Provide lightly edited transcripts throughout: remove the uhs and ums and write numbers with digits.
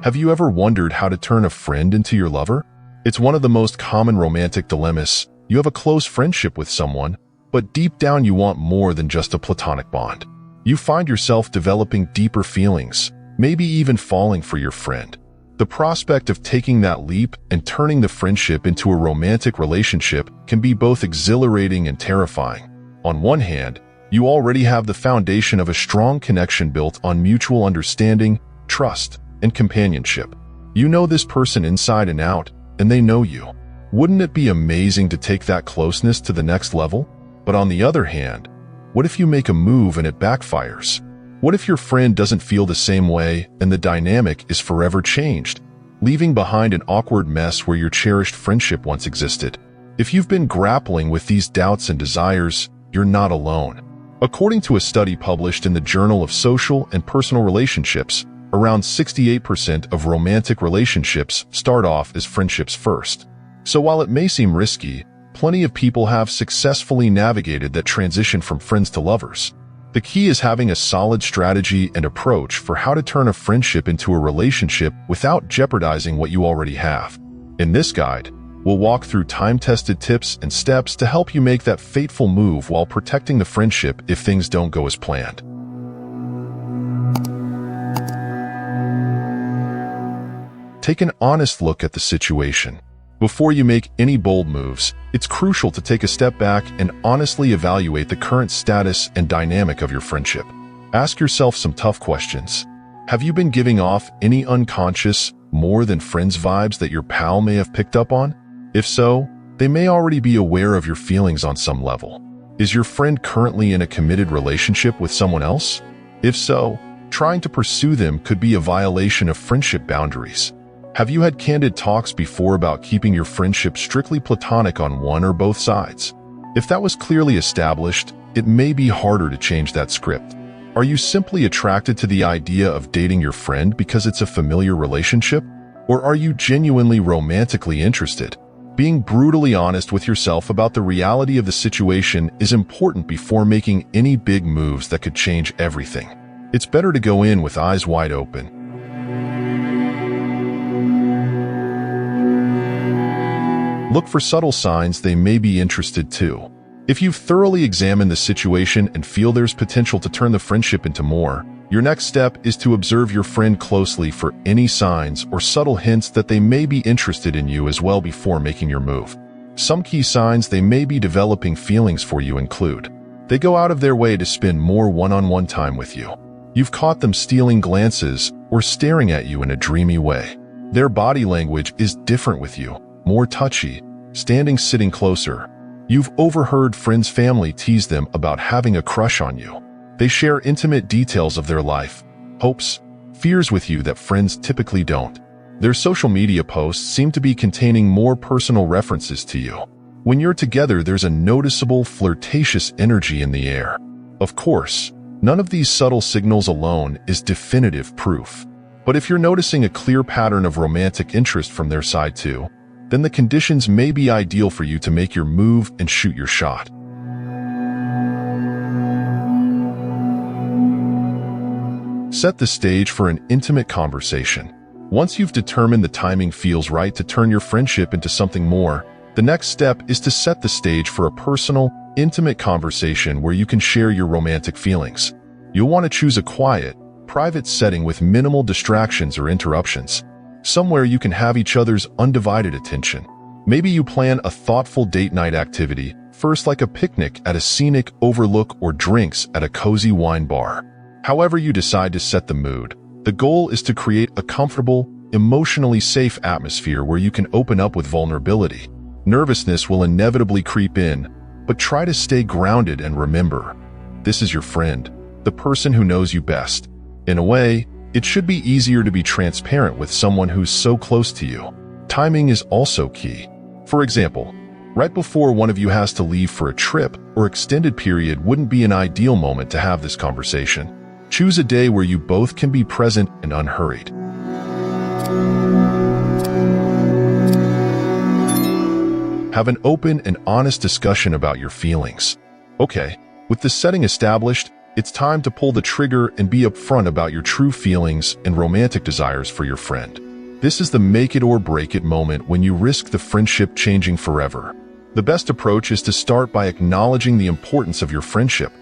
Have you ever wondered how to turn a friend into your lover? It's one of the most common romantic dilemmas. You have a close friendship with someone, but deep down you want more than just a platonic bond. You find yourself developing deeper feelings, maybe even falling for your friend. The prospect of taking that leap and turning the friendship into a romantic relationship can be both exhilarating and terrifying. On one hand, you already have the foundation of a strong connection built on mutual understanding, trust, and companionship. You know this person inside and out, and they know you. Wouldn't it be amazing to take that closeness to the next level? But on the other hand, what if you make a move and it backfires? What if your friend doesn't feel the same way and the dynamic is forever changed, leaving behind an awkward mess where your cherished friendship once existed? If you've been grappling with these doubts and desires, you're not alone. According to a study published in the Journal of Social and Personal Relationships, around 68% of romantic relationships start off as friendships first. So while it may seem risky, plenty of people have successfully navigated that transition from friends to lovers. The key is having a solid strategy and approach for how to turn a friendship into a relationship without jeopardizing what you already have. In this guide, we'll walk through time-tested tips and steps to help you make that fateful move while protecting the friendship if things don't go as planned. Take an honest look at the situation. Before you make any bold moves, it's crucial to take a step back and honestly evaluate the current status and dynamic of your friendship. Ask yourself some tough questions. Have you been giving off any unconscious, more than friends vibes that your pal may have picked up on? If so, they may already be aware of your feelings on some level. Is your friend currently in a committed relationship with someone else? If so, trying to pursue them could be a violation of friendship boundaries. Have you had candid talks before about keeping your friendship strictly platonic on one or both sides? If that was clearly established, it may be harder to change that script. Are you simply attracted to the idea of dating your friend because it's a familiar relationship? Or are you genuinely romantically interested? Being brutally honest with yourself about the reality of the situation is important before making any big moves that could change everything. It's better to go in with eyes wide open. Look for subtle signs they may be interested too. If you've thoroughly examined the situation and feel there's potential to turn the friendship into more, your next step is to observe your friend closely for any signs or subtle hints that they may be interested in you as well before making your move. Some key signs they may be developing feelings for you include: they go out of their way to spend more one-on-one time with you. You've caught them stealing glances or staring at you in a dreamy way. Their body language is different with you, more touchy, sitting closer. You've overheard friends' family tease them about having a crush on you. They share intimate details of their life, hopes, fears with you that friends typically don't. Their social media posts seem to be containing more personal references to you. When you're together, there's a noticeable flirtatious energy in the air. Of course, none of these subtle signals alone is definitive proof. But if you're noticing a clear pattern of romantic interest from their side too, then the conditions may be ideal for you to make your move and shoot your shot. Set the stage for an intimate conversation. Once you've determined the timing feels right to turn your friendship into something more, the next step is to set the stage for a personal, intimate conversation where you can share your romantic feelings. You'll want to choose a quiet, private setting with minimal distractions or interruptions. Somewhere you can have each other's undivided attention. Maybe you plan a thoughtful date night activity, first like a picnic at a scenic overlook or drinks at a cozy wine bar. However you decide to set the mood, the goal is to create a comfortable, emotionally safe atmosphere where you can open up with vulnerability. Nervousness will inevitably creep in, but try to stay grounded and remember, this is your friend, the person who knows you best. In a way, it should be easier to be transparent with someone who's so close to you. Timing is also key. For example, right before one of you has to leave for a trip or extended period wouldn't be an ideal moment to have this conversation. Choose a day where you both can be present and unhurried. Have an open and honest discussion about your feelings. Okay, with the setting established, It's time to pull the trigger and be upfront about your true feelings and romantic desires for your friend. This is the make it or break it moment when you risk the friendship changing forever. The best approach is to start by acknowledging the importance of your friendship.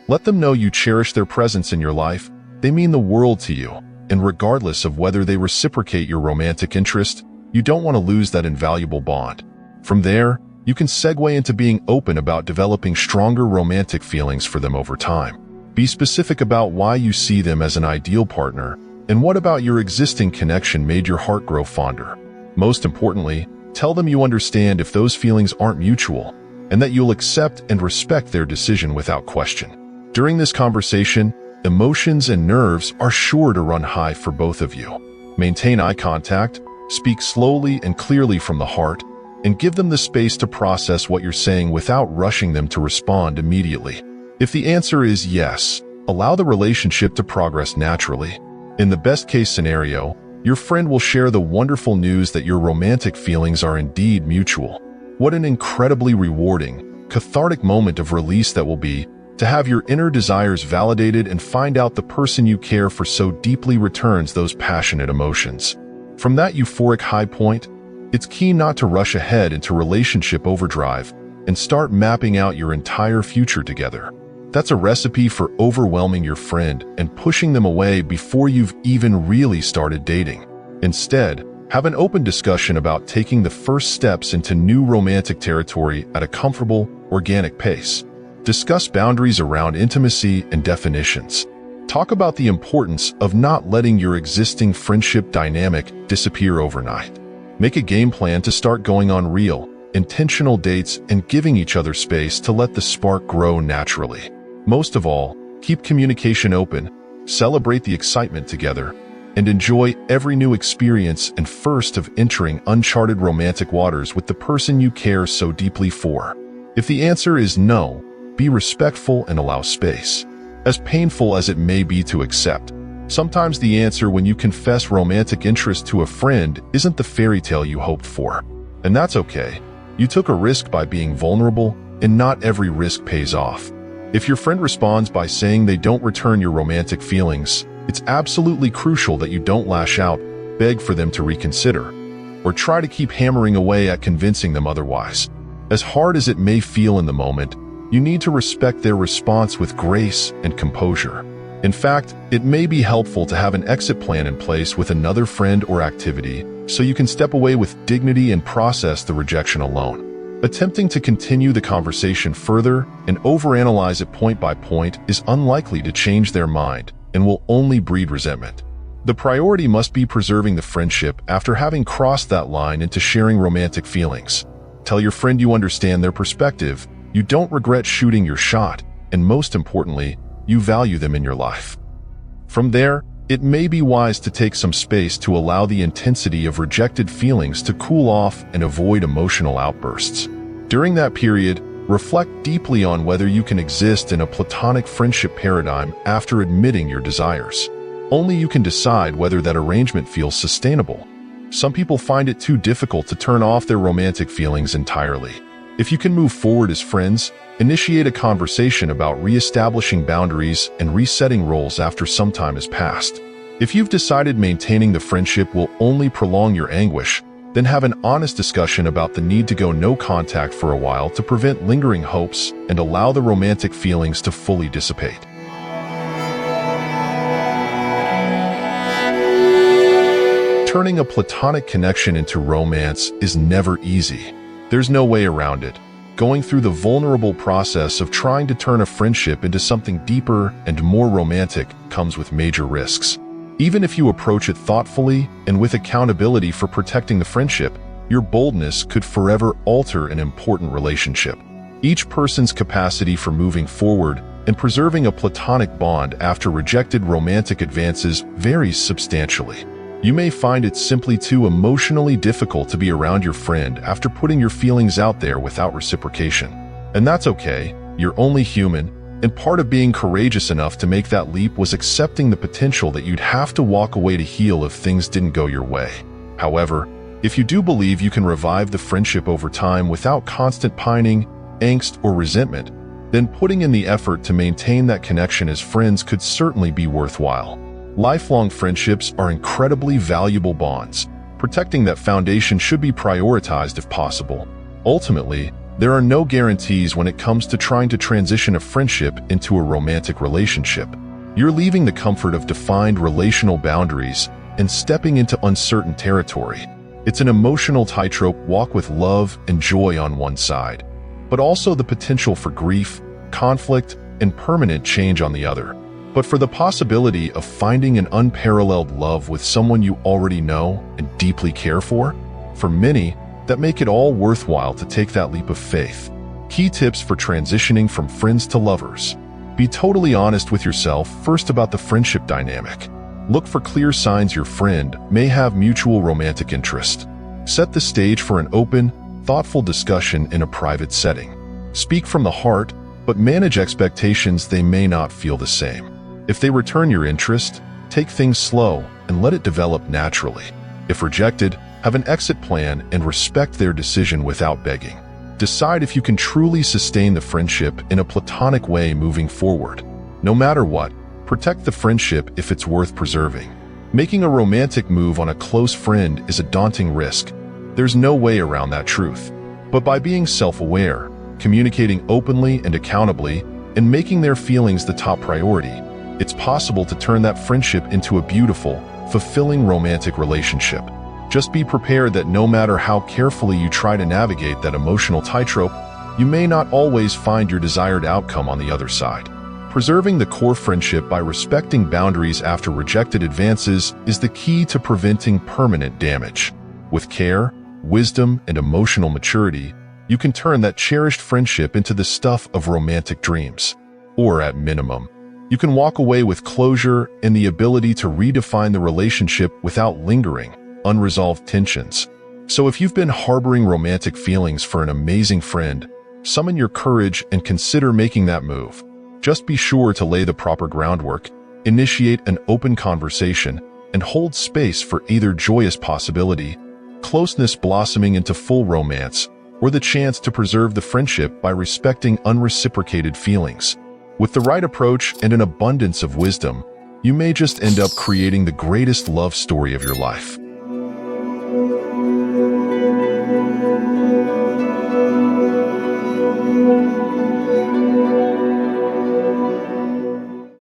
Let them know you cherish their presence in your life. They mean the world to you, and regardless of whether they reciprocate your romantic interest, you don't want to lose that invaluable bond. From there, you can segue into being open about developing stronger romantic feelings for them over time. Be specific about why you see them as an ideal partner, and what about your existing connection made your heart grow fonder. Most importantly, tell them you understand if those feelings aren't mutual, and that you'll accept and respect their decision without question. During this conversation, emotions and nerves are sure to run high for both of you. Maintain eye contact, speak slowly and clearly from the heart, and give them the space to process what you're saying without rushing them to respond immediately. If the answer is yes, allow the relationship to progress naturally. In the best-case scenario, your friend will share the wonderful news that your romantic feelings are indeed mutual. What an incredibly rewarding, cathartic moment of release that will be to have your inner desires validated and find out the person you care for so deeply returns those passionate emotions. From that euphoric high point, it's key not to rush ahead into relationship overdrive and start mapping out your entire future together. That's a recipe for overwhelming your friend and pushing them away before you've even really started dating. Instead, have an open discussion about taking the first steps into new romantic territory at a comfortable, organic pace. Discuss boundaries around intimacy and definitions. Talk about the importance of not letting your existing friendship dynamic disappear overnight. Make a game plan to start going on real, intentional dates and giving each other space to let the spark grow naturally. Most of all, keep communication open, celebrate the excitement together, and enjoy every new experience and first of entering uncharted romantic waters with the person you care so deeply for. If the answer is no, be respectful and allow space. As painful as it may be to accept, sometimes the answer when you confess romantic interest to a friend isn't the fairy tale you hoped for. And that's okay. You took a risk by being vulnerable, and not every risk pays off. If your friend responds by saying they don't return your romantic feelings, it's absolutely crucial that you don't lash out, beg for them to reconsider, or try to keep hammering away at convincing them otherwise. As hard as it may feel in the moment, you need to respect their response with grace and composure. In fact, it may be helpful to have an exit plan in place with another friend or activity so you can step away with dignity and process the rejection alone. Attempting to continue the conversation further and overanalyze it point by point is unlikely to change their mind and will only breed resentment. The priority must be preserving the friendship after having crossed that line into sharing romantic feelings. Tell your friend you understand their perspective, you don't regret shooting your shot, and most importantly, you value them in your life. From there, it may be wise to take some space to allow the intensity of rejected feelings to cool off and avoid emotional outbursts. During that period, reflect deeply on whether you can exist in a platonic friendship paradigm after admitting your desires. Only you can decide whether that arrangement feels sustainable. Some people find it too difficult to turn off their romantic feelings entirely. If you can move forward as friends, initiate a conversation about re-establishing boundaries and resetting roles after some time has passed. If you've decided maintaining the friendship will only prolong your anguish, then have an honest discussion about the need to go no contact for a while to prevent lingering hopes and allow the romantic feelings to fully dissipate. Turning a platonic connection into romance is never easy. There's no way around it. Going through the vulnerable process of trying to turn a friendship into something deeper and more romantic comes with major risks. Even if you approach it thoughtfully and with accountability for protecting the friendship, your boldness could forever alter an important relationship. Each person's capacity for moving forward and preserving a platonic bond after rejected romantic advances varies substantially. You may find it simply too emotionally difficult to be around your friend after putting your feelings out there without reciprocation. And that's okay, you're only human, and part of being courageous enough to make that leap was accepting the potential that you'd have to walk away to heal if things didn't go your way. However, if you do believe you can revive the friendship over time without constant pining, angst, or resentment, then putting in the effort to maintain that connection as friends could certainly be worthwhile. Lifelong friendships are incredibly valuable bonds. Protecting that foundation should be prioritized if possible. Ultimately, there are no guarantees when it comes to trying to transition a friendship into a romantic relationship. You're leaving the comfort of defined relational boundaries and stepping into uncertain territory. It's an emotional tightrope walk with love and joy on one side, but also the potential for grief, conflict, and permanent change on the other. But for the possibility of finding an unparalleled love with someone you already know and deeply care for many, that make it all worthwhile to take that leap of faith. Key tips for transitioning from friends to lovers. Be totally honest with yourself first about the friendship dynamic. Look for clear signs your friend may have mutual romantic interest. Set the stage for an open, thoughtful discussion in a private setting. Speak from the heart, but manage expectations they may not feel the same. If they return your interest, take things slow and let it develop naturally. If rejected, have an exit plan and respect their decision without begging. Decide if you can truly sustain the friendship in a platonic way moving forward. No matter what, protect the friendship if it's worth preserving. Making a romantic move on a close friend is a daunting risk. There's no way around that truth. But by being self-aware, communicating openly and accountably, and making their feelings the top priority, it's possible to turn that friendship into a beautiful, fulfilling romantic relationship. Just be prepared that no matter how carefully you try to navigate that emotional tightrope, you may not always find your desired outcome on the other side. Preserving the core friendship by respecting boundaries after rejected advances is the key to preventing permanent damage. With care, wisdom, and emotional maturity, you can turn that cherished friendship into the stuff of romantic dreams. Or at minimum, you can walk away with closure and the ability to redefine the relationship without lingering, unresolved tensions. So if you've been harboring romantic feelings for an amazing friend, summon your courage and consider making that move. Just be sure to lay the proper groundwork, initiate an open conversation, and hold space for either joyous possibility, closeness blossoming into full romance, or the chance to preserve the friendship by respecting unreciprocated feelings. With the right approach and an abundance of wisdom, you may just end up creating the greatest love story of your life.